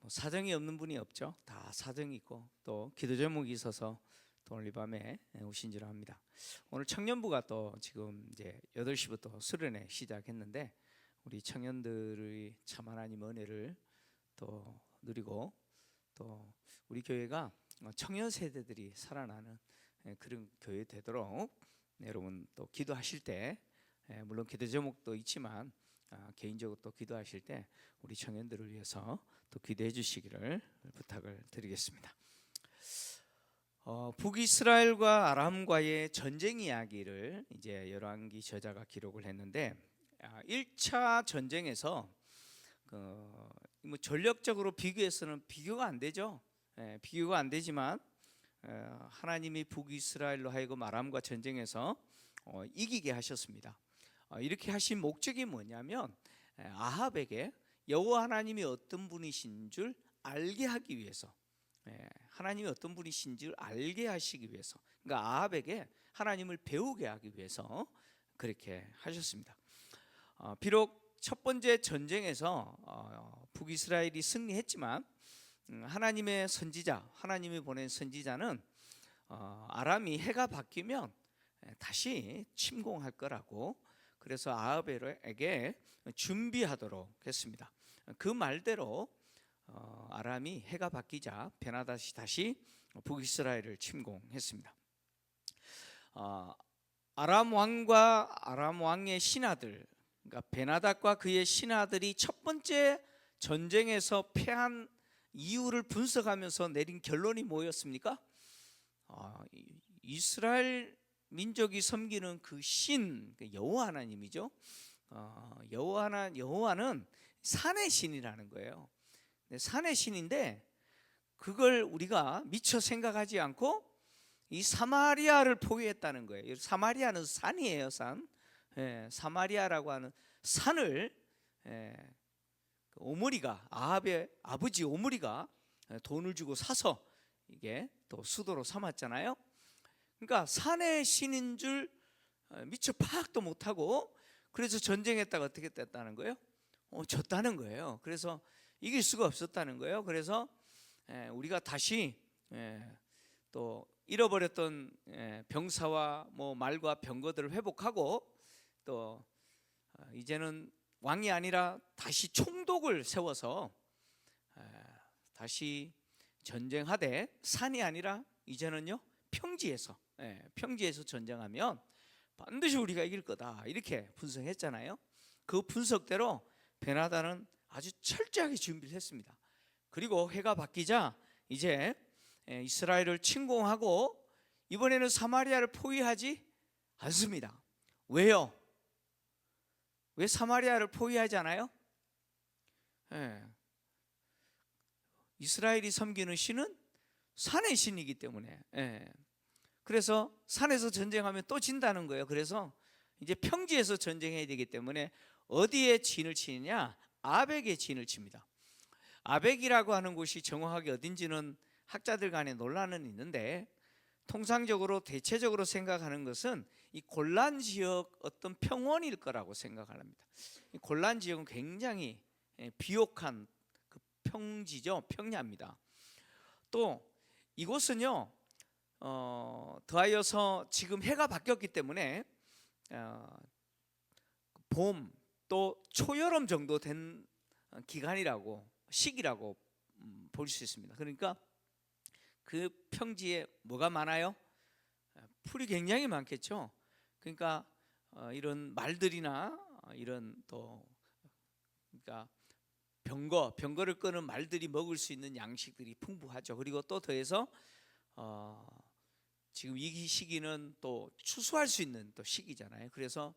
사정이 없는 분이 없죠. 다 사정이 있고 또 기도 제목이 있어서 또 오늘 이 밤에 오신 줄 압니다. 오늘 청년부가 또 지금 이제 8시부터 수련회 시작했는데 우리 청년들의 참 하나님 은혜를 또 누리고 또 우리 교회가 청년 세대들이 살아나는 그런 교회 되도록 여러분 또 기도하실 때 물론 기도 제목도 있지만 개인적으로 또 기도하실 때 우리 청년들을 위해서 또 기도해 주시기를 부탁을 드리겠습니다. 북이스라엘과 아람과의 전쟁 이야기를 이제 열왕기 저자가 기록을 했는데 1차 전쟁에서 뭐 전력적으로 비교해서는 비교가 안 되죠. 비교가 안 되지만 하나님이 북이스라엘로 하여금 아람과 전쟁에서 이기게 하셨습니다. 이렇게 하신 목적이 뭐냐면 아합에게 여호와 하나님이 어떤 분이신 줄 알게 하기 위해서, 하나님이 어떤 분이신 줄 알게 하시기 위해서, 그러니까 아합에게 하나님을 배우게 하기 위해서 그렇게 하셨습니다. 비록 첫 번째 전쟁에서 북이스라엘이 승리했지만 하나님의 선지자, 하나님이 보낸 선지자는 아람이 해가 바뀌면 다시 침공할 거라고, 그래서 아합에게 준비하도록 했습니다. 그 말대로 아람이 해가 바뀌자 베나다시 다시 북이스라엘을 침공했습니다. 아람 왕의 신하들, 그러니까 베나닷과 그의 신하들이 첫 번째 전쟁에서 패한 이유를 분석하면서 내린 결론이 뭐였습니까? 이스라엘 민족이 섬기는 그 신, 여호와 하나님이죠. 여호와는 산의 신이라는 거예요. 산의 신인데 그걸 우리가 미처 생각하지 않고 이 사마리아를 포위했다는 거예요. 사마리아는 산이에요, 산. 사마리아라고 하는 산을 오므리가, 아합의 아버지 오므리가 돈을 주고 사서 이게 또 수도로 삼았잖아요. 그러니까 산의 신인 줄 미처 파악도 못하고, 그래서 전쟁했다가 어떻게 됐다는 거예요? 졌다는 거예요. 그래서 이길 수가 없었다는 거예요. 그래서 우리가 다시 또 잃어버렸던 병사와 뭐 말과 병거들을 회복하고, 또 이제는 왕이 아니라 다시 총독을 세워서 다시 전쟁하되, 산이 아니라 이제는요 평지에서 전쟁하면 반드시 우리가 이길 거다, 이렇게 분석했잖아요. 그 분석대로 베나다는 아주 철저하게 준비를 했습니다. 그리고 해가 바뀌자 이제 이스라엘을 침공하고 이번에는 사마리아를 포위하지 않습니다. 왜요? 왜 사마리아를 포위하지 않아요? 이스라엘이 섬기는 신은 산의 신이기 때문에. 그래서 산에서 전쟁하면 또 진다는 거예요. 그래서 이제 평지에서 전쟁해야 되기 때문에 어디에 진을 치느냐? 아벡에 진을 칩니다. 아벡이라고 하는 곳이 정확하게 어딘지는 학자들 간에 논란은 있는데, 통상적으로 대체적으로 생각하는 것은 이 골란 지역 어떤 평원일 거라고 생각을 합니다. 이 골란 지역은 굉장히 비옥한 그 평지죠, 평야입니다. 또 이곳은요 더하여서 지금 해가 바뀌었기 때문에 봄 또 초여름 정도 된 시기라고 볼 수 있습니다. 그러니까 그 평지에 뭐가 많아요? 풀이 굉장히 많겠죠. 그러니까 이런 말들이나 이런 또 그러니까 병거를 끄는 말들이 먹을 수 있는 양식들이 풍부하죠. 그리고 또 더해서 지금 이 시기는 또 추수할 수 있는 또 시기잖아요. 그래서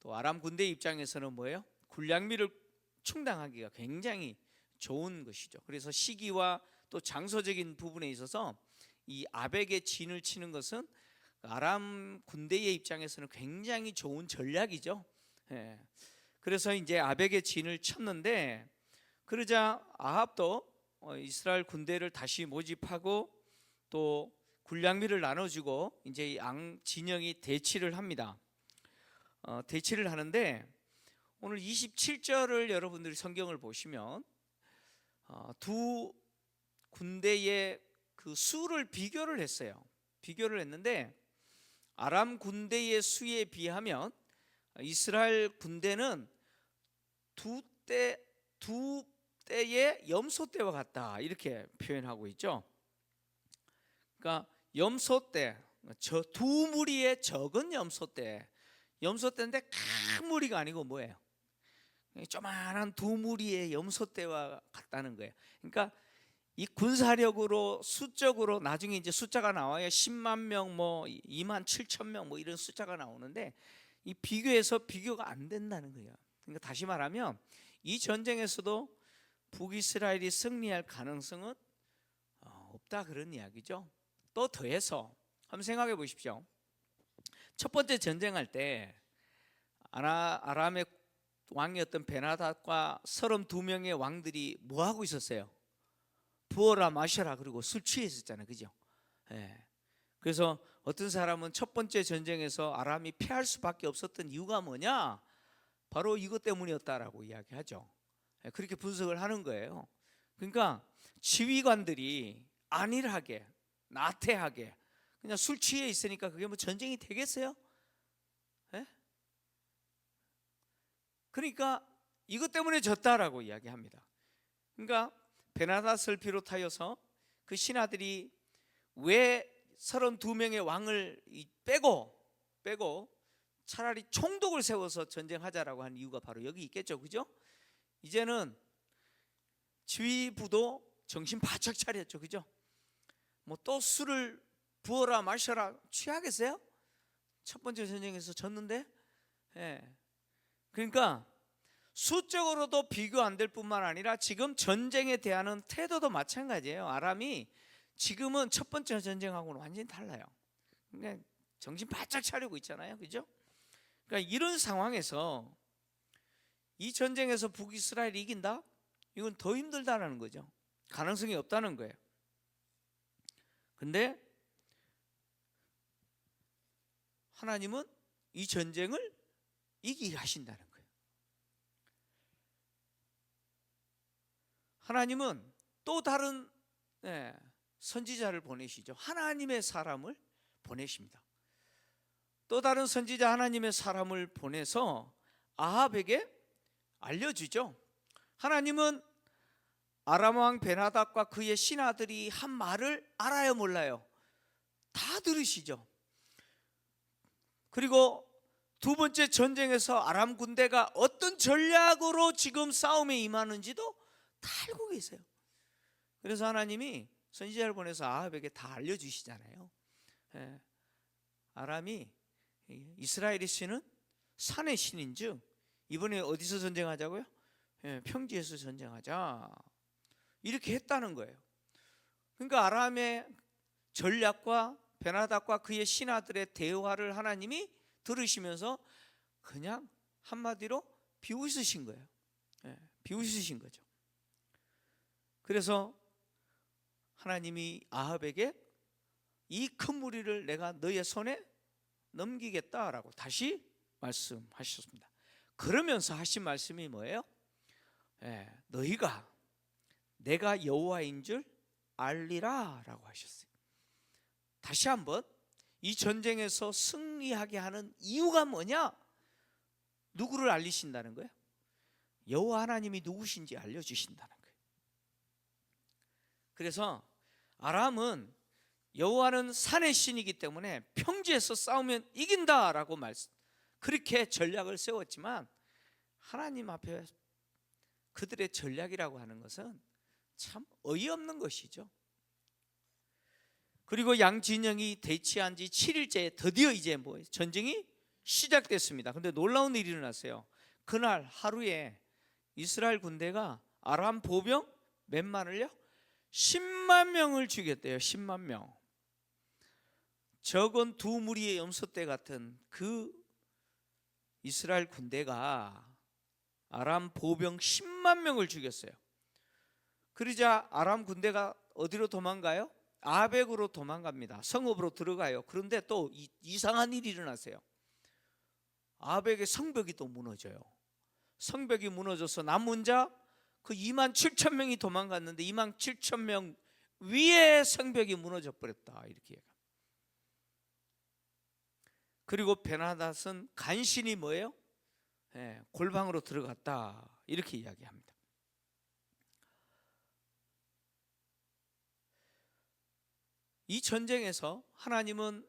또 아람 군대 입장에서는 뭐예요? 군량미를 충당하기가 굉장히 좋은 것이죠. 그래서 시기와 또 장소적인 부분에 있어서 이 아벡에 진을 치는 것은 아람 군대의 입장에서는 굉장히 좋은 전략이죠. 그래서 이제 아벡에 진을 쳤는데, 그러자 아합도 이스라엘 군대를 다시 모집하고 또 군량미를 나눠주고 이제 양 진영이 대치를 합니다. 대치를 하는데 오늘 27절을 여러분들이 성경을 보시면 두 군대의 그 수를 비교를 했어요. 비교를 했는데 아람 군대의 수에 비하면 이스라엘 군대는 두 때의 염소 때와 같다, 이렇게 표현하고 있죠. 그러니까 염소 때, 두 무리의 적은 염소 때, 염소 때인데 큰 무리가 아니고 뭐예요? 조만한 두 무리의 염소 때와 같다는 거예요. 그러니까 이 군사력으로 수적으로 나중에 이제 숫자가 나와요. 10만 명, 뭐 2만 7천 명, 뭐 이런 숫자가 나오는데 이 비교해서 비교가 안 된다는 거예요. 그러니까 다시 말하면 이 전쟁에서도 북이스라엘이 승리할 가능성은 없다, 그런 이야기죠. 또 더해서 한번 생각해 보십시오. 첫 번째 전쟁할 때 아람의 왕이었던 베나닷과 32명의 왕들이 뭐 하고 있었어요? 부어라 마셔라 그리고 술 취해 있었잖아요, 그죠? 예. 그래서 어떤 사람은 첫 번째 전쟁에서 아람이 패할 수밖에 없었던 이유가 뭐냐? 바로 이것 때문이었다라고 이야기하죠. 예, 그렇게 분석을 하는 거예요. 그러니까 지휘관들이 안일하게, 나태하게 그냥 술 취해 있으니까 그게 뭐 전쟁이 되겠어요? 예? 그러니까 이것 때문에 졌다라고 이야기합니다. 그러니까 베나닷을 비롯하여서 그 신하들이 왜 32명의 왕을 빼고 차라리 총독을 세워서 전쟁하자라고 한 이유가 바로 여기 있겠죠, 그죠? 이제는 지휘부도 정신 바짝 차렸죠, 그죠? 뭐 또 술을 부어라 마셔라 취하겠어요? 첫 번째 전쟁에서 졌는데. 예. 그러니까 수적으로도 비교 안 될 뿐만 아니라 지금 전쟁에 대한 태도도 마찬가지예요. 아람이 지금은 첫 번째 전쟁하고는 완전히 달라요. 그러니까 정신 바짝 차리고 있잖아요, 그죠? 그러니까 이런 상황에서 이 전쟁에서 북이스라엘이 이긴다? 이건 더 힘들다는 거죠. 가능성이 없다는 거예요. 근데 하나님은 이 전쟁을 이기게 하신다는 거예요. 하나님은 또 다른 선지자를 보내시죠. 하나님의 사람을 보내십니다. 또 다른 선지자 하나님의 사람을 보내서 아합에게 알려주죠. 하나님은 아람 왕 베나닷과 그의 신하들이 한 말을 알아요, 몰라요? 다 들으시죠. 그리고 두 번째 전쟁에서 아람 군대가 어떤 전략으로 지금 싸움에 임하는지도 다 알고 계세요. 그래서 하나님이 선지자를 보내서 아합에게 다 알려주시잖아요. 아람이 이스라엘의 신은 산의 신인즉 이번에 어디서 전쟁하자고요? 평지에서 전쟁하자, 이렇게 했다는 거예요. 그러니까 아람의 전략과 베나닷과 그의 신하들의 대화를 하나님이 들으시면서 그냥 한마디로 비웃으신 거예요. 비웃으신 거죠. 그래서 하나님이 아합에게 이 큰 무리를 내가 너의 손에 넘기겠다라고 다시 말씀하셨습니다. 그러면서 하신 말씀이 뭐예요? 너희가 내가 여호와인 줄 알리라 라고 하셨어요. 다시 한번 이 전쟁에서 승리하게 하는 이유가 뭐냐? 누구를 알리신다는 거예요? 여호와 하나님이 누구신지 알려주신다는 거예요. 그래서 아람은 여호와는 산의 신이기 때문에 평지에서 싸우면 이긴다라고 그렇게 전략을 세웠지만 하나님 앞에 그들의 전략이라고 하는 것은 참 어이없는 것이죠. 그리고 양 진영이 대치한 지 7일째 드디어 이제 전쟁이 시작됐습니다. 근데 놀라운 일이 일어났어요. 그날 하루에 이스라엘 군대가 아람 보병 몇만을요? 10만 명을 죽였대요. 10만 명. 적은 두 무리의 염소떼 같은 그 이스라엘 군대가 아람 보병 10만 명을 죽였어요. 그러자 아람 군대가 어디로 도망가요? 아벡으로 도망갑니다. 성읍으로 들어가요. 그런데 또 이상한 일이 일어났어요. 아벡의 성벽이 또 무너져요. 성벽이 무너져서 남은 자 그 2만 7천 명이 도망갔는데 2만 7천 명 위에 성벽이 무너져 버렸다 이렇게 얘기합니다. 그리고 베나닷은 간신히 뭐예요? 골방으로 들어갔다 이렇게 이야기합니다. 이 전쟁에서 하나님은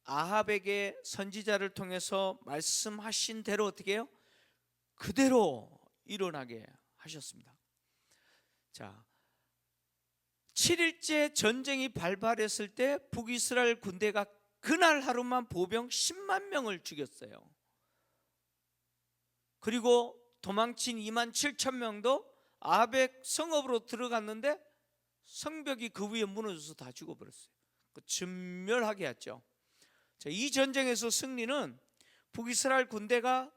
아합에게 선지자를 통해서 말씀하신 대로 어떻게 해요? 그대로 일어나게 하셨습니다. 자, 7일째 전쟁이 발발했을 때 북이스라엘 군대가 그날 하루만 보병 10만 명을 죽였어요. 그리고 도망친 2만 7천 명도 아합의 성읍으로 들어갔는데 성벽이 그 위에 무너져서 다 죽어버렸어요. 진멸하게 했죠. 자, 이 전쟁에서 승리는 북이스라엘 군대가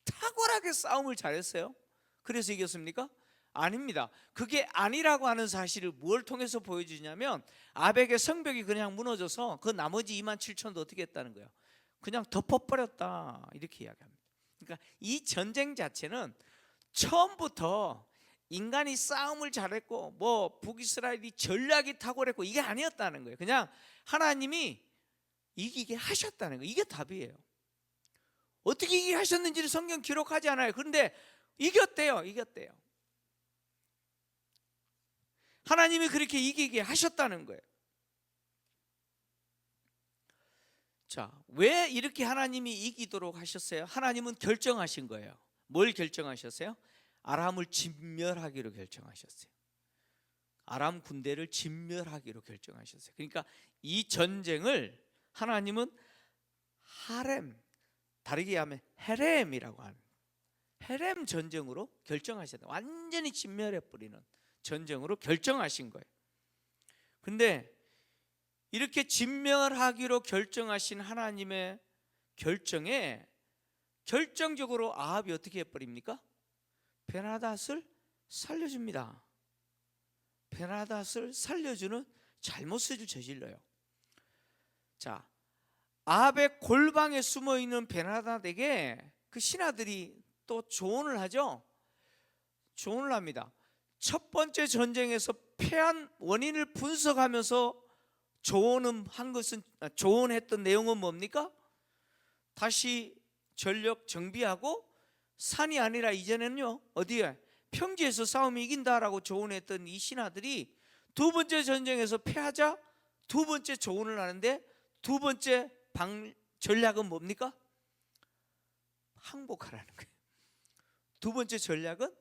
탁월하게 싸움을 잘했어요. 그래서 이겼습니까? 아닙니다. 그게 아니라고 하는 사실을 뭘 통해서 보여주냐면 아벡의 성벽이 그냥 무너져서 그 나머지 2만 7천도 어떻게 했다는 거예요? 그냥 덮어버렸다 이렇게 이야기합니다. 그러니까 이 전쟁 자체는 처음부터 인간이 싸움을 잘했고 뭐 북이스라엘이 전략이 탁월했고 이게 아니었다는 거예요. 그냥 하나님이 이기게 하셨다는 거예요. 이게 답이에요. 어떻게 이기게 하셨는지를 성경 기록하지 않아요. 그런데 이겼대요. 하나님이 그렇게 이기게 하셨다는 거예요. 자, 왜 이렇게 하나님이 이기도록 하셨어요? 하나님은 결정하신 거예요. 뭘 결정하셨어요? 아람을 진멸하기로 결정하셨어요. 아람 군대를 진멸하기로 결정하셨어요. 그러니까 이 전쟁을 하나님은 하렘, 다르게 하면 헤렘이라고 하는 헤렘 전쟁으로 결정하셨다. 완전히 진멸해버리는 전쟁으로 결정하신 거예요. 근데 이렇게 진멸하기로 결정하신 하나님의 결정에 결정적으로 아합이 어떻게 해버립니까? 베나닷을 살려줍니다. 베나닷을 살려주는 잘못을 저질러요. 자, 아합의 골방에 숨어있는 베나닷에게 그 신하들이 또 조언을 하죠. 조언을 합니다. 첫 번째 전쟁에서 패한 원인을 분석하면서 조언했던 내용은 뭡니까? 다시 전력 정비하고 산이 아니라 이제는요 어디에? 평지에서 싸움이 이긴다라고 조언했던 이 신하들이 두 번째 전쟁에서 패하자 두 번째 조언을 하는데 두 번째 전략은 뭡니까? 항복하라는 거예요. 두 번째 전략은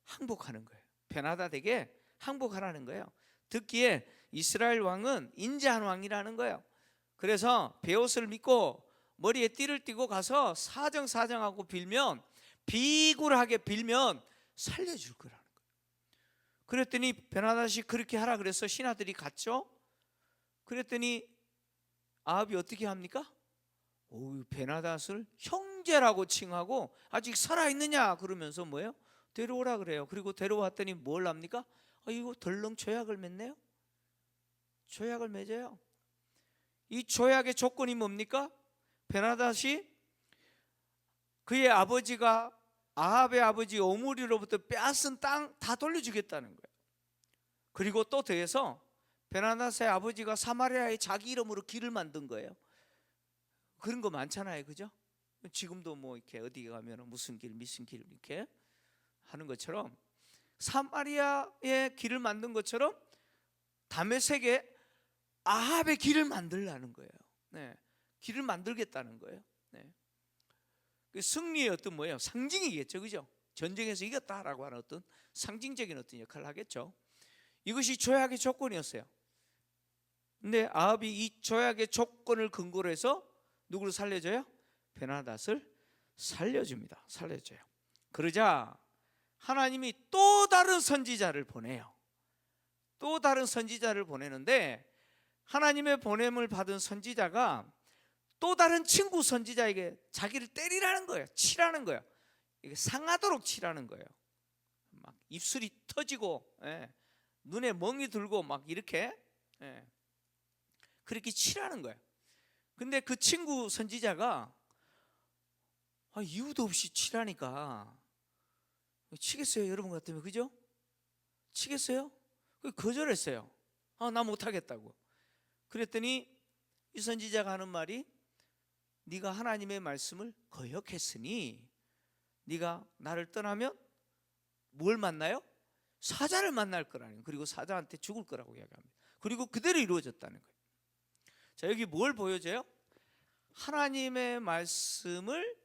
항복하는 거예요. 베나닷에게 항복하라는 거예요. 듣기에 이스라엘 왕은 인자한 왕이라는 거예요. 그래서 베옷을 믿고 머리에 띠를 띠고 가서 사정하고 빌면 비굴하게 빌면 살려줄 거라는 거예요. 그랬더니 베나닷이 그렇게 하라 그래서 신하들이 갔죠. 그랬더니 아합이 어떻게 합니까? 베나닷을 형제라고 칭하고 아직 살아있느냐 그러면서 뭐예요? 데려오라 그래요. 그리고 데려왔더니 뭘 합니까? 이거 덜렁 조약을 맺네요. 조약을 맺어요. 이 조약의 조건이 뭡니까? 베나닷이 그의 아버지가 아합의 아버지 오므리로부터 빼앗은 땅 다 돌려주겠다는 거예요. 그리고 또 더해서 베나닷의 아버지가 사마리아에 자기 이름으로 길을 만든 거예요. 그런 거 많잖아요, 그죠? 지금도 뭐 이렇게 어디 가면 무슨 길 이렇게 하는 것처럼 사마리아에 길을 만든 것처럼 다메섹에 아합의 길을 만들라는 거예요. 네, 길을 만들겠다는 거예요. 네. 승리의 어떤 뭐예요? 상징이겠죠, 그죠? 전쟁에서 이겼다라고 하는 어떤 상징적인 어떤 역할을 하겠죠. 이것이 조약의 조건이었어요. 근데 아합이 이 조약의 조건을 근거로 해서 누구를 살려줘요? 베나닷을 살려줍니다. 살려줘요. 그러자 하나님이 또 다른 선지자를 보내요. 또 다른 선지자를 보내는데 하나님의 보냄을 받은 선지자가 또 다른 친구 선지자에게 자기를 때리라는 거예요. 치라는 거예요. 이게 상하도록 치라는 거예요. 막 입술이 터지고 눈에 멍이 들고 막 이렇게 그렇게 치라는 거예요. 근데 그 친구 선지자가 이유도 없이 치라니까 치겠어요, 여러분 같으면, 그죠? 하시겠어요? 거절했어요. 나 못하겠다고. 그랬더니 이 선지자가 하는 말이, 네가 하나님의 말씀을 거역했으니 네가 나를 떠나면 뭘 만나요? 사자를 만날 거라는, 그리고 사자한테 죽을 거라고 이야기합니다. 그리고 그대로 이루어졌다는 거예요. 자, 여기 뭘 보여줘요? 하나님의 말씀을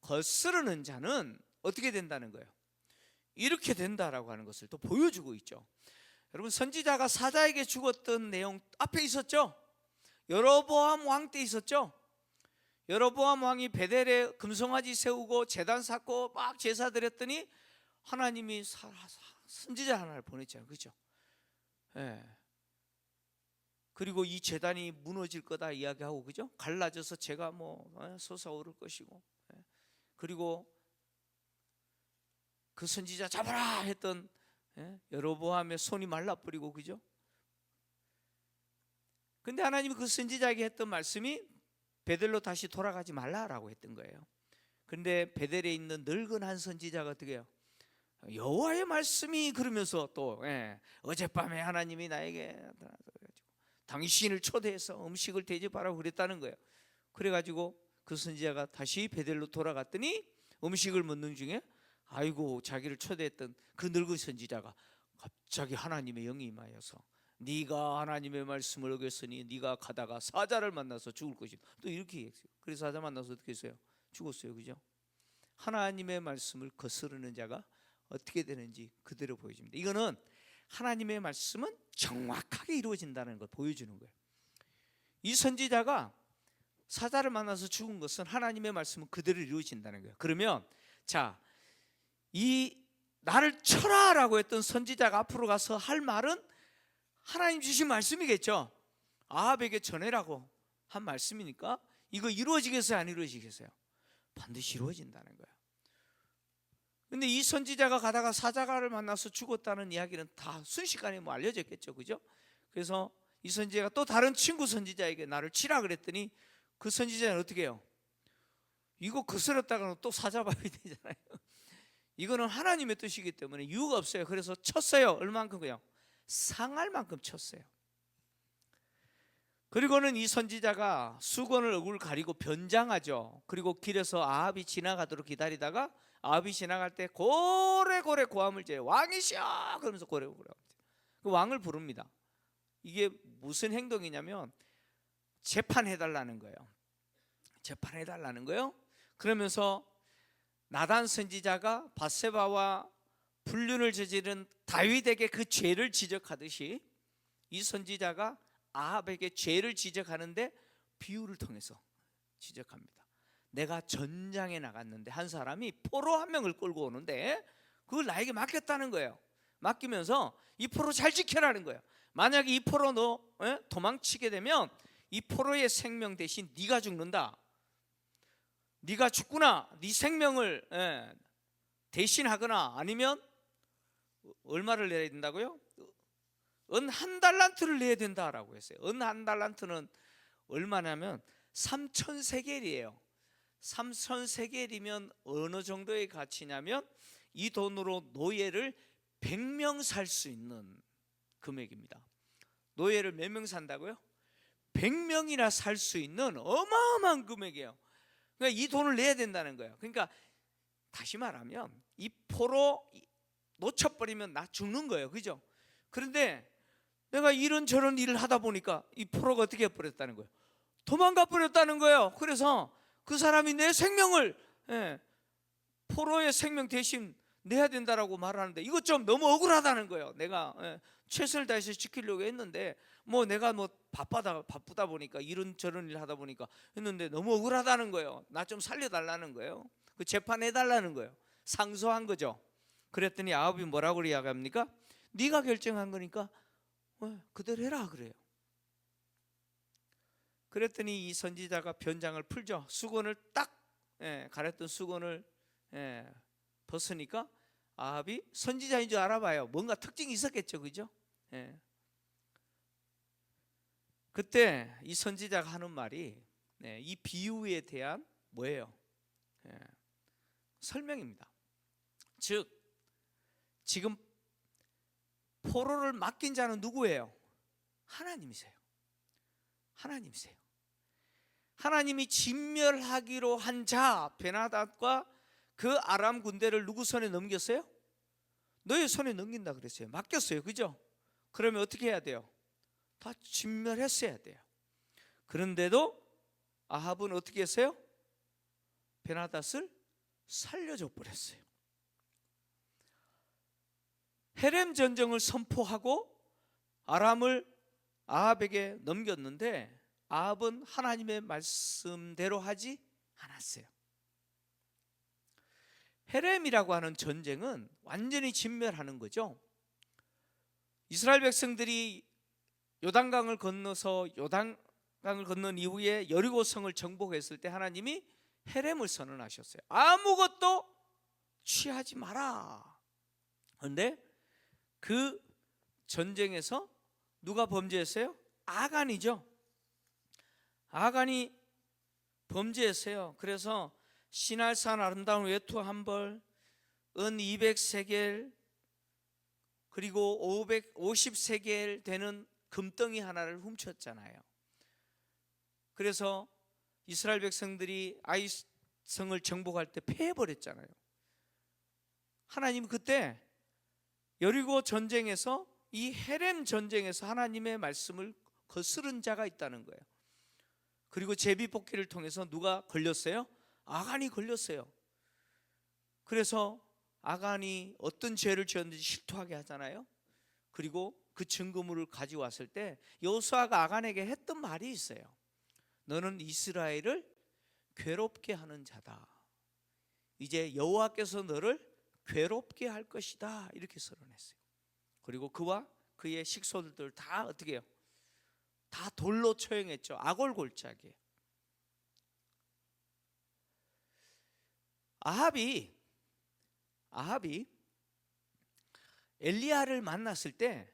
거스르는 자는 어떻게 된다는 거예요? 이렇게 된다라고 하는 것을 또 보여주고 있죠. 여러분, 선지자가 사자에게 죽었던 내용 앞에 있었죠. 여로보암 왕 때 있었죠. 여로보암 왕이 베델에 금송아지 세우고 제단 쌓고 막 제사 드렸더니 하나님이 선지자 하나를 보냈잖아요. 그렇죠? 예. 그리고 이 제단이 무너질 거다 이야기하고, 그죠? 갈라져서 제가 솟아오를 것이고, 예. 그리고 그 선지자 잡아라 했던, 예, 여로보암의 손이 말라버리고, 그죠? 근데 하나님이 그 선지자에게 했던 말씀이 베델로 다시 돌아가지 말라라고 했던 거예요. 근데 베델에 있는 늙은 한 선지자가 어떻게 해요? 여호와의 말씀이, 그러면서 또, 예, 어젯밤에 하나님이 나에게 당신을 초대해서 음식을 대접하라고 그랬다는 거예요. 그래가지고 그 선지자가 다시 베델로 돌아갔더니 음식을 먹는 중에, 아이고, 자기를 초대했던 그 늙은 선지자가 갑자기 하나님의 영이 임하여서, 네가 하나님의 말씀을 어겼으니 네가 가다가 사자를 만나서 죽을 것이다, 또 이렇게 얘기했어요. 그래서 사자 만나서 어떻게 했어요? 죽었어요. 그죠? 하나님의 말씀을 거스르는 자가 어떻게 되는지 그대로 보여줍니다. 이거는 하나님의 말씀은 정확하게 이루어진다는 걸 보여주는 거예요. 이 선지자가 사자를 만나서 죽은 것은 하나님의 말씀은 그대로 이루어진다는 거예요. 그러면 자, 이 나를 쳐라라고 했던 선지자가 앞으로 가서 할 말은 하나님 주신 말씀이겠죠. 아합에게 전해라고 한 말씀이니까 이거 이루어지겠어요, 안 이루어지겠어요? 반드시 이루어진다는 거예요. 근데 이 선지자가 가다가 사자가를 만나서 죽었다는 이야기는 다 순식간에 알려졌겠죠. 그죠? 그래서 이 선지자가 또 다른 친구 선지자에게 나를 치라 그랬더니 그 선지자는 어떻게 해요? 이거 거스렸다가는 또 사자 봐야 되잖아요. 이거는 하나님의 뜻이기 때문에 이유가 없어요. 그래서 쳤어요. 얼마만큼요? 상할 만큼 쳤어요. 그리고는 이 선지자가 수건을 얼굴 가리고 변장하죠. 그리고 길에서 아합이 지나가도록 기다리다가 아합이 지나갈 때 고래고래 고함을 지어요. 왕이시여! 그러면서 고래고래 그 왕을 부릅니다. 이게 무슨 행동이냐면 재판해달라는 거예요. 재판해달라는 거예요. 그러면서 나단 선지자가 밧세바와 불륜을 저지른 다윗에게 그 죄를 지적하듯이 이 선지자가 아합에게 죄를 지적하는데 비유를 통해서 지적합니다. 내가 전장에 나갔는데 한 사람이 포로 한 명을 끌고 오는데 그걸 나에게 맡겼다는 거예요. 맡기면서 이 포로 잘 지켜라는 거예요. 만약에 이 포로 너 도망치게 되면 이 포로의 생명 대신 네가 죽는다. 네가 죽구나. 네 생명을 대신하거나 아니면 얼마를 내야 된다고요? 은 한 달란트를 내야 된다라고 했어요. 은 한 달란트는 얼마냐면 3,000세겔이에요. 3,000세겔이면 어느 정도의 가치냐면 이 돈으로 노예를 100명 살 수 있는 금액입니다. 노예를 몇 명 산다고요? 100명이나 살 수 있는 어마어마한 금액이에요. 그러니까 이 돈을 내야 된다는 거예요. 그러니까 다시 말하면 이 포로 놓쳐버리면 나 죽는 거예요. 그죠? 그런데 내가 이런저런 일을 하다 보니까 이 포로가 어떻게 해버렸다는 거예요? 도망가 버렸다는 거예요. 그래서 그 사람이 내 생명을 포로의 생명 대신 내야 된다라고 말하는데 이거 좀 너무 억울하다는 거예요. 내가 최선을 다해서 지키려고 했는데 내가 바쁘다 보니까 이런저런 일 하다 보니까 했는데 너무 억울하다는 거예요. 나 좀 살려달라는 거예요. 그 재판해달라는 거예요. 상소한 거죠. 그랬더니 아합이 뭐라고 이야기합니까? 네가 결정한 거니까 그대로 해라 그래요. 그랬더니 이 선지자가 변장을 풀죠. 수건을 딱 가렸던 수건을 벗으니까 아합이 선지자인 줄 알아봐요. 뭔가 특징이 있었겠죠. 그죠? 그때 이 선지자가 하는 말이 이 비유에 대한 뭐예요? 설명입니다. 즉 지금 포로를 맡긴 자는 누구예요? 하나님이세요. 하나님이세요. 하나님이 진멸하기로 한 자 베나닷과 그 아람 군대를 누구 손에 넘겼어요? 너의 손에 넘긴다 그랬어요. 맡겼어요. 그죠? 그러면 어떻게 해야 돼요? 다 진멸했어야 돼요. 그런데도 아합은 어떻게 했어요? 베나닷을 살려줘 버렸어요. 헤렘 전쟁을 선포하고 아람을 아합에게 넘겼는데 아합은 하나님의 말씀대로 하지 않았어요. 헤렘이라고 하는 전쟁은 완전히 진멸하는 거죠. 이스라엘 백성들이 요단강을 건너서 요단강을 건넌 이후에 여리고성을 정복했을 때 하나님이 헤렘을 선언하셨어요. 아무것도 취하지 마라. 그런데 그 전쟁에서 누가 범죄했어요? 아간이죠. 아간이 범죄했어요. 그래서 시날산 아름다운 외투 한 벌, 은 200세겔, 그리고 550세겔 되는 금덩이 하나를 훔쳤잖아요. 그래서 이스라엘 백성들이 아이 성을 정복할 때 패해버렸잖아요. 하나님 그때 여리고 전쟁에서 이 헤렘 전쟁에서 하나님의 말씀을 거스른 자가 있다는 거예요. 그리고 제비뽑기를 통해서 누가 걸렸어요? 아간이 걸렸어요. 그래서 아간이 어떤 죄를 지었는지 실토하게 하잖아요. 그리고 그 증거물을 가져왔을 때 여호수아가 아간에게 했던 말이 있어요. 너는 이스라엘을 괴롭게 하는 자다. 이제 여호와께서 너를 괴롭게 할 것이다. 이렇게 선언했어요. 그리고 그와 그의 식소들을 다 어떻게 해요? 다 돌로 처형했죠. 아골골짜기에. 아합이 엘리야를 만났을 때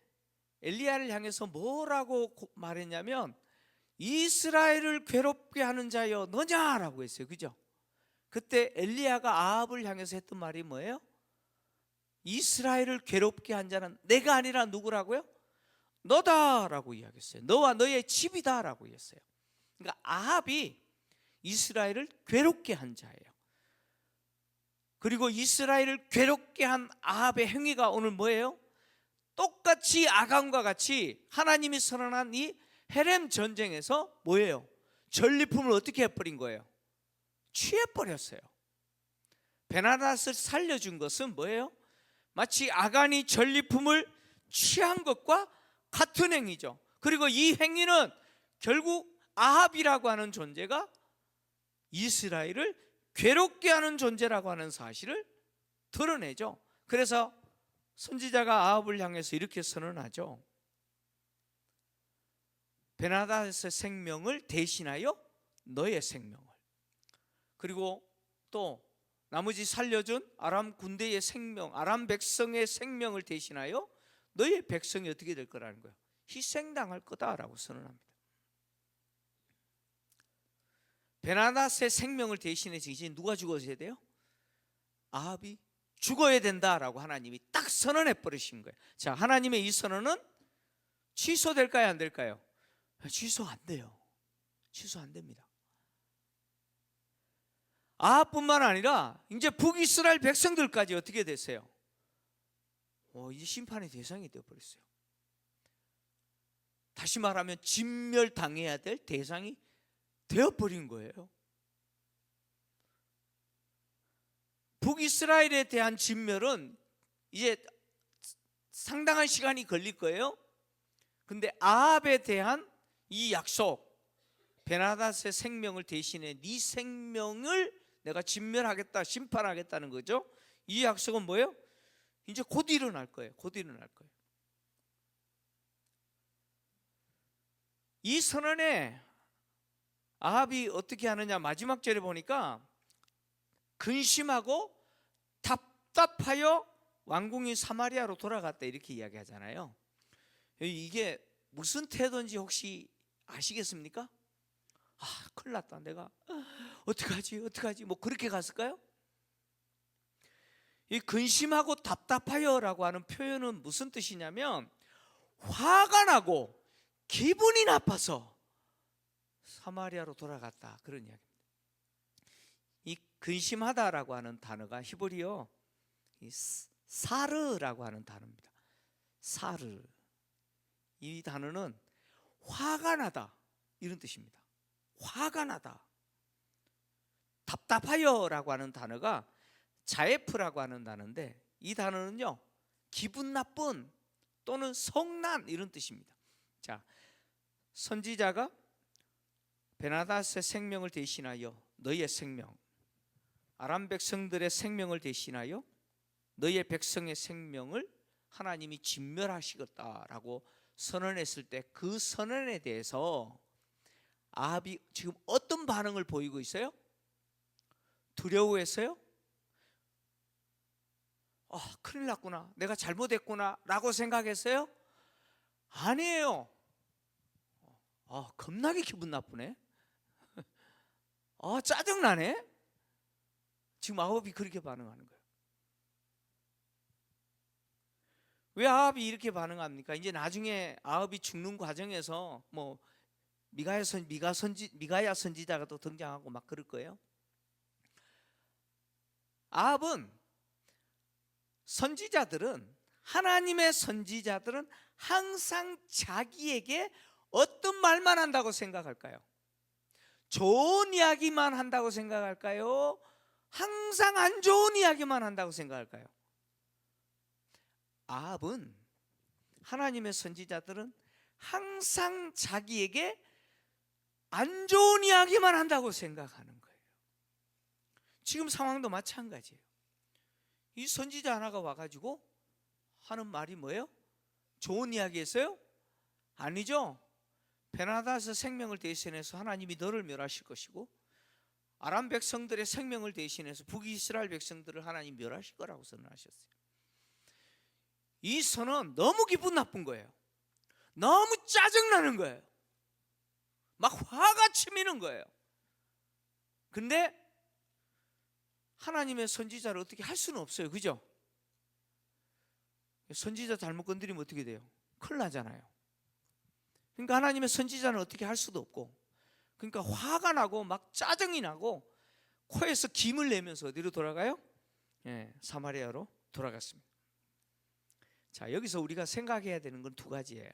엘리야를 향해서 뭐라고 말했냐면 이스라엘을 괴롭게 하는 자여 너냐라고 했어요. 그죠? 그때 엘리야가 아합을 향해서 했던 말이 뭐예요? 이스라엘을 괴롭게 한 자는 내가 아니라 누구라고요? 너다라고 이야기했어요. 너와 너의 집이다라고 했어요. 그러니까 아합이 이스라엘을 괴롭게 한 자예요. 그리고 이스라엘을 괴롭게 한 아합의 행위가 오늘 뭐예요? 똑같이 아간과 같이 하나님이 선언한 이 헤렘 전쟁에서 뭐예요? 전리품을 어떻게 해버린 거예요? 취해버렸어요. 베나닷을 살려준 것은 뭐예요? 마치 아간이 전리품을 취한 것과 같은 행위죠. 그리고 이 행위는 결국 아합이라고 하는 존재가 이스라엘을 괴롭게 하는 존재라고 하는 사실을 드러내죠. 그래서 선지자가 아합을 향해서 이렇게 선언하죠. 베나닷의 생명을 대신하여 너의 생명을, 그리고 또 나머지 살려준 아람 군대의 생명, 아람 백성의 생명을 대신하여 너의 백성이 어떻게 될 거라는 거예요? 희생당할 거다라고 선언합니다. 베나닷의 생명을 대신해서 이제 누가 죽어야 돼요? 아합이 죽어야 된다라고 하나님이 딱 선언해 버리신 거예요. 자, 하나님의 이 선언은 취소될까요? 안 될까요? 취소 안 돼요. 취소 안 됩니다. 아합뿐만 아니라 이제 북이스라엘 백성들까지 어떻게 됐어요? 이제 심판의 대상이 되어버렸어요. 다시 말하면 진멸당해야 될 대상이 되어버린 거예요. 북이스라엘에 대한 진멸은 이제 상당한 시간이 걸릴 거예요. 근데 아합에 대한 이 약속, 베나닷의 생명을 대신해 네 생명을 내가 진멸하겠다, 심판하겠다는 거죠. 이 약속은 뭐예요? 이제 곧 일어날 거예요. 곧 일어날 거예요. 이 선언에 아합이 어떻게 하느냐, 마지막 절에 보니까 근심하고 답답하여 왕궁이 사마리아로 돌아갔다 이렇게 이야기하잖아요. 이게 무슨 태도인지 혹시 아시겠습니까? 큰일 났다, 내가 어떡하지 뭐 그렇게 갔을까요? 이 근심하고 답답하여라고 하는 표현은 무슨 뜻이냐면 화가 나고 기분이 나빠서 사마리아로 돌아갔다, 그런 이야기입니다. 이 근심하다라고 하는 단어가 히브리어 사르라고 하는 단어입니다. 사르. 이 단어는 화가 나다 이런 뜻입니다. 화가 나다. 답답하여라고 하는 단어가 자에프라고 하는 단어인데, 이 단어는요 기분 나쁜 또는 성난 이런 뜻입니다. 자, 선지자가 베나닷의 생명을 대신하여 너희의 생명, 아람 백성들의 생명을 대신하여 너희의 백성의 생명을 하나님이 진멸하시겠다라고 선언했을 때, 그 선언에 대해서 아합이 지금 어떤 반응을 보이고 있어요? 두려워했어요? 큰일 났구나, 내가 잘못했구나 라고 생각했어요? 아니에요. 겁나게 기분 나쁘네. 짜증나네. 지금 아합이 그렇게 반응하는 거예요. 왜 아합이 이렇게 반응합니까? 이제 나중에 아합이 죽는 과정에서 뭐 미가야 선지자가 또 등장하고 막 그럴 거예요. 아합은, 선지자들은, 하나님의 선지자들은 항상 자기에게 어떤 말만 한다고 생각할까요? 좋은 이야기만 한다고 생각할까요? 항상 안 좋은 이야기만 한다고 생각할까요? 아합은, 하나님의 선지자들은 항상 자기에게 안 좋은 이야기만 한다고 생각하는 거예요. 지금 상황도 마찬가지예요. 이 선지자 하나가 와가지고 하는 말이 뭐예요? 좋은 이야기 했어요? 아니죠. 베나닷의 생명을 대신해서 하나님이 너를 멸하실 것이고, 아람 백성들의 생명을 대신해서 북이스라엘 백성들을 하나님 멸하실 거라고 선언하셨어요. 이 선언 너무 기분 나쁜 거예요. 너무 짜증나는 거예요. 막 화가 치미는 거예요. 근데 하나님의 선지자를 어떻게 할 수는 없어요. 그죠? 선지자 잘못 건드리면 어떻게 돼요? 큰일 나잖아요. 그러니까 하나님의 선지자는 어떻게 할 수도 없고, 그러니까 화가 나고 막 짜증이 나고 코에서 김을 내면서 어디로 돌아가요? 사마리아로 돌아갔습니다. 자, 여기서 우리가 생각해야 되는 건 두 가지예요.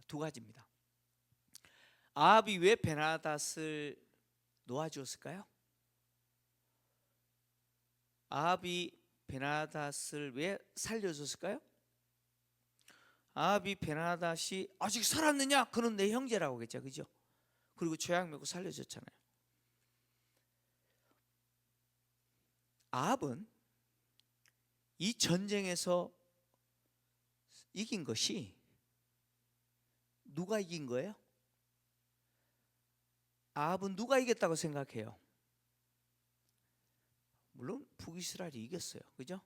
두 가지입니다. 아합이 왜 베나닷을 놓아주었을까요? 아합이 베나닷을 왜 살려줬을까요? 아합이 베나닷이 아직 살았느냐? 그는 내 형제라고 했죠, 그죠? 그리고 죄악 메고 살려줬잖아요. 아합은 이 전쟁에서 이긴 것이, 누가 이긴 거예요? 아합은 누가 이겼다고 생각해요? 물론 북이스라엘이 이겼어요, 그죠?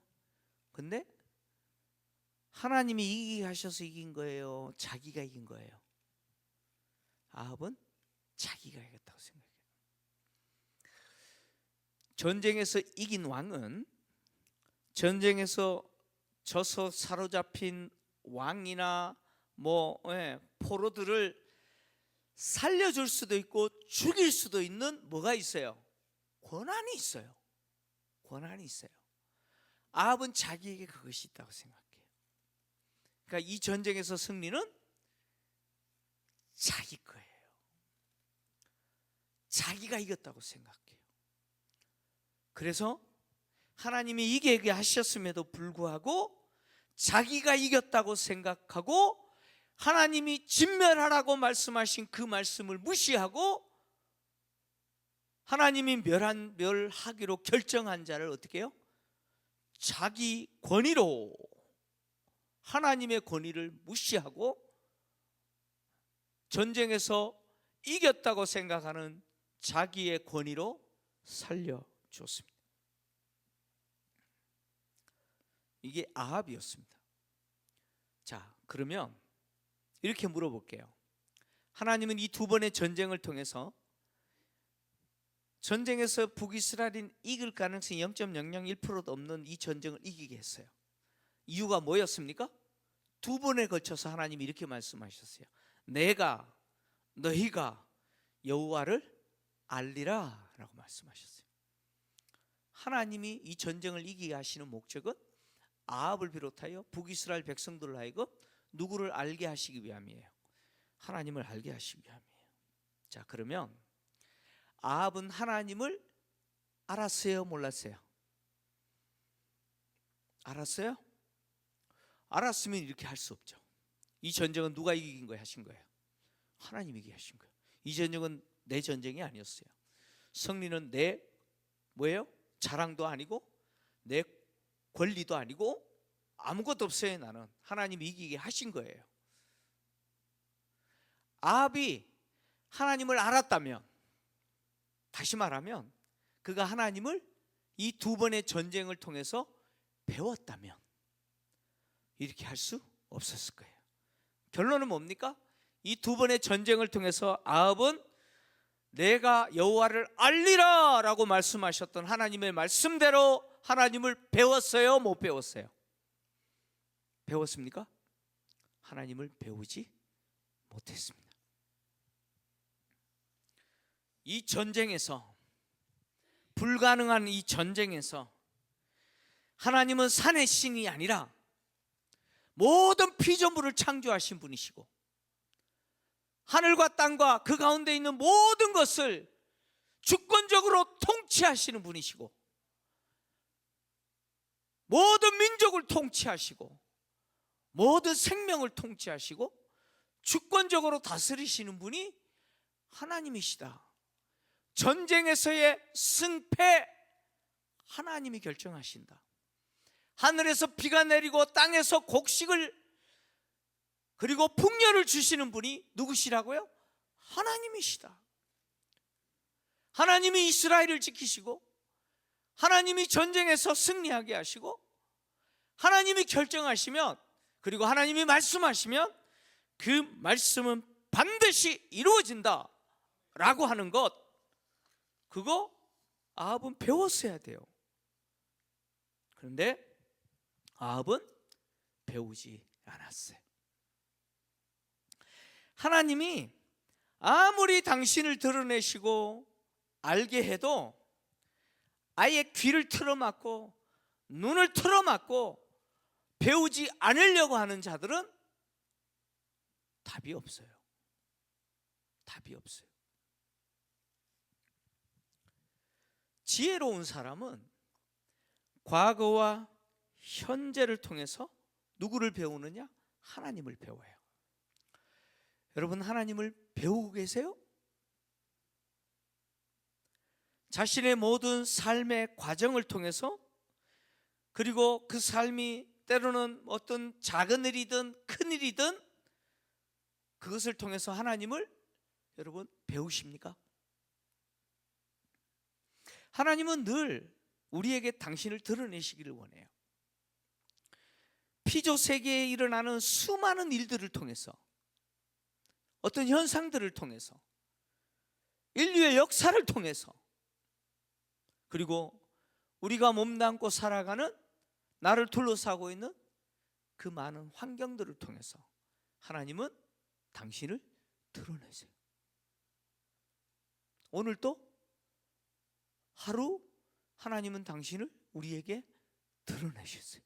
근데 하나님이 이기게 하셔서 이긴 거예요? 자기가 이긴 거예요? 아합은 자기가 이겼다고 생각해요. 전쟁에서 이긴 왕은 전쟁에서 져서 사로잡힌 왕이나 포로들을 살려줄 수도 있고 죽일 수도 있는 뭐가 있어요? 권한이 있어요. 권한이 있어요. 아합은 자기에게 그것이 있다고 생각해요. 그러니까 이 전쟁에서 승리는 자기 거예요. 자기가 이겼다고 생각해요. 그래서 하나님이 이기게 하셨음에도 불구하고 자기가 이겼다고 생각하고, 하나님이 진멸하라고 말씀하신 그 말씀을 무시하고 하나님이 멸하기로 결정한 자를 어떻게 해요? 자기 권위로, 하나님의 권위를 무시하고 전쟁에서 이겼다고 생각하는 자기의 권위로 살려줬습니다. 이게 아합이었습니다. 자, 그러면 이렇게 물어볼게요. 하나님은 이 두 번의 전쟁을 통해서 전쟁에서 북이스라엘이 이길 가능성이 0.001%도 없는 이 전쟁을 이기게 했어요. 이유가 뭐였습니까? 두 번에 걸쳐서 하나님이 이렇게 말씀하셨어요. 너희가 여호와를 알리라 라고 말씀하셨어요. 하나님이 이 전쟁을 이기게 하시는 목적은 아합을 비롯하여 북이스라엘 백성들을 하여금 누구를 알게 하시기 위함이에요. 하나님을 알게 하시기 위함이에요. 자, 그러면 아합은 하나님을 알았어요, 몰랐어요? 알았어요? 알았으면 이렇게 할 수 없죠. 이 전쟁은 누가 이긴 거예요? 하신 거예요? 하나님이 이기게 하신 거예요. 이 전쟁은 내 전쟁이 아니었어요. 승리는 내 자랑도 아니고 내 권리도 아니고 아무것도 없어요. 나는 하나님이 이기게 하신 거예요. 아합이 하나님을 알았다면, 다시 말하면 그가 하나님을 이 두 번의 전쟁을 통해서 배웠다면 이렇게 할 수 없었을 거예요. 결론은 뭡니까? 이 두 번의 전쟁을 통해서 아합은 내가 여호와를 알리라 라고 말씀하셨던 하나님의 말씀대로 하나님을 배웠어요? 못 배웠어요? 배웠습니까? 하나님을 배우지 못했습니다. 이 전쟁에서, 불가능한 이 전쟁에서 하나님은 산의 신이 아니라 모든 피조물을 창조하신 분이시고 하늘과 땅과 그 가운데 있는 모든 것을 주권적으로 통치하시는 분이시고 모든 민족을 통치하시고 모든 생명을 통치하시고 주권적으로 다스리시는 분이 하나님이시다. 전쟁에서의 승패 하나님이 결정하신다. 하늘에서 비가 내리고 땅에서 곡식을 그리고 풍년을 주시는 분이 누구시라고요? 하나님이시다. 하나님이 이스라엘을 지키시고 하나님이 전쟁에서 승리하게 하시고 하나님이 결정하시면, 그리고 하나님이 말씀하시면 그 말씀은 반드시 이루어진다 라고 하는 것, 그거 아합은 배웠어야 돼요. 그런데 아합은 배우지 않았어요. 하나님이 아무리 당신을 드러내시고 알게 해도 아예 귀를 틀어막고 눈을 틀어막고 배우지 않으려고 하는 자들은 답이 없어요. 답이 없어요. 지혜로운 사람은 과거와 현재를 통해서 누구를 배우느냐? 하나님을 배워요. 여러분, 하나님을 배우고 계세요? 자신의 모든 삶의 과정을 통해서, 그리고 그 삶이 때로는 어떤 작은 일이든 큰 일이든 그것을 통해서 하나님을 여러분 배우십니까? 하나님은 늘 우리에게 당신을 드러내시기를 원해요. 피조 세계에 일어나는 수많은 일들을 통해서, 어떤 현상들을 통해서, 인류의 역사를 통해서, 그리고 우리가 몸담고 살아가는 나를 둘러싸고 있는 그 많은 환경들을 통해서 하나님은 당신을 드러내세요. 오늘도 하루 하나님은 당신을 우리에게 드러내셨어요.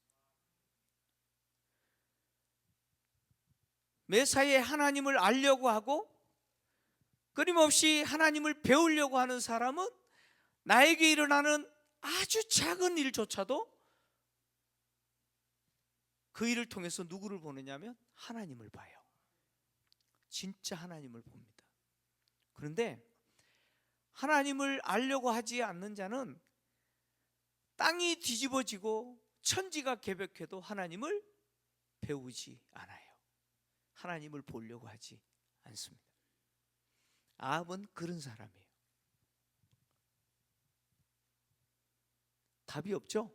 매사에 하나님을 알려고 하고 끊임없이 하나님을 배우려고 하는 사람은 나에게 일어나는 아주 작은 일조차도 그 일을 통해서 누구를 보느냐면 하나님을 봐요. 진짜 하나님을 봅니다. 그런데 하나님을 알려고 하지 않는 자는 땅이 뒤집어지고 천지가 개벽해도 하나님을 배우지 않아요. 하나님을 보려고 하지 않습니다. 아합은 그런 사람이에요. 답이 없죠?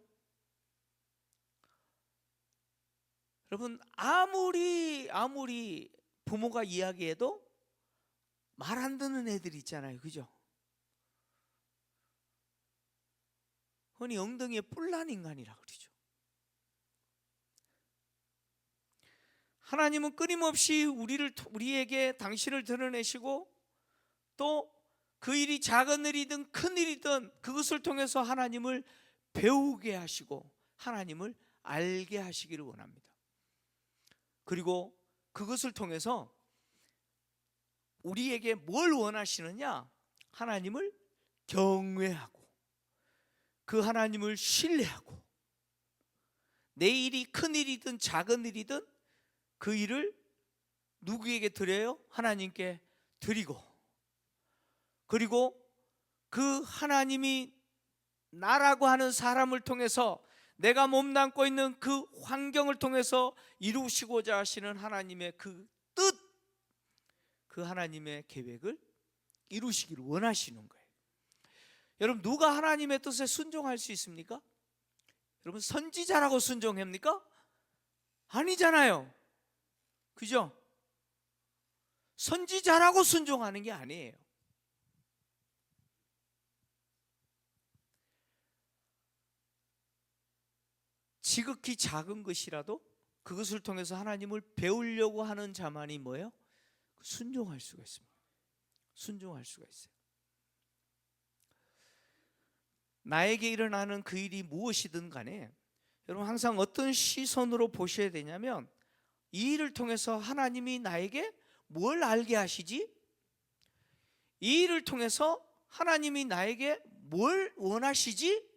여러분, 아무리 부모가 이야기해도 말 안 듣는 애들 있잖아요. 그죠? 흔히 엉덩이에 뿔난 인간이라 그러죠. 하나님은 끊임없이 우리에게 당신을 드러내시고 또 그 일이 작은 일이든 큰 일이든 그것을 통해서 하나님을 배우게 하시고 하나님을 알게 하시기를 원합니다. 그리고 그것을 통해서 우리에게 뭘 원하시느냐? 하나님을 경외하고 그 하나님을 신뢰하고 내 일이 큰 일이든 작은 일이든 그 일을 누구에게 드려요? 하나님께 드리고, 그리고 그 하나님이 나라고 하는 사람을 통해서 내가 몸담고 있는 그 환경을 통해서 이루시고자 하시는 하나님의 그 뜻, 그 하나님의 계획을 이루시기를 원하시는 거예요. 여러분, 누가 하나님의 뜻에 순종할 수 있습니까? 여러분, 선지자라고 순종합니까? 아니잖아요. 그죠? 선지자라고 순종하는 게 아니에요. 지극히 작은 것이라도 그것을 통해서 하나님을 배우려고 하는 자만이 뭐예요? 순종할 수가 있습니다. 순종할 수가 있어요. 나에게 일어나는 그 일이 무엇이든 간에 여러분 항상 어떤 시선으로 보셔야 되냐면 이 일을 통해서 하나님이 나에게 뭘 알게 하시지? 이 일을 통해서 하나님이 나에게 뭘 원하시지?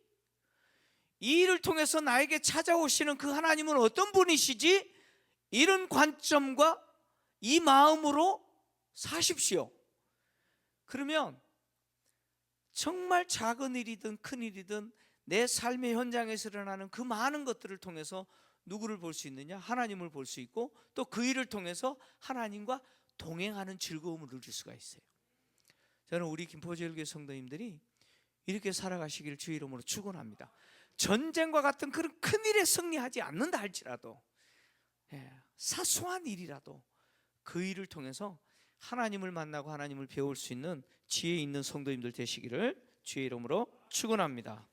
이 일을 통해서 나에게 찾아오시는 그 하나님은 어떤 분이시지? 이런 관점과 이 마음으로 사십시오. 그러면 정말 작은 일이든 큰 일이든 내 삶의 현장에서 일어나는 그 많은 것들을 통해서 누구를 볼 수 있느냐? 하나님을 볼 수 있고 또 그 일을 통해서 하나님과 동행하는 즐거움을 누릴 수가 있어요. 저는 우리 김포제일교회 성도님들이 이렇게 살아가시기를 주의 이름으로 축원합니다. 전쟁과 같은 그런 큰 일에 승리하지 않는다 할지라도 사소한 일이라도 그 일을 통해서 하나님을 만나고 하나님을 배울 수 있는 지혜 있는 성도님들 되시기를 주의 이름으로 축원합니다.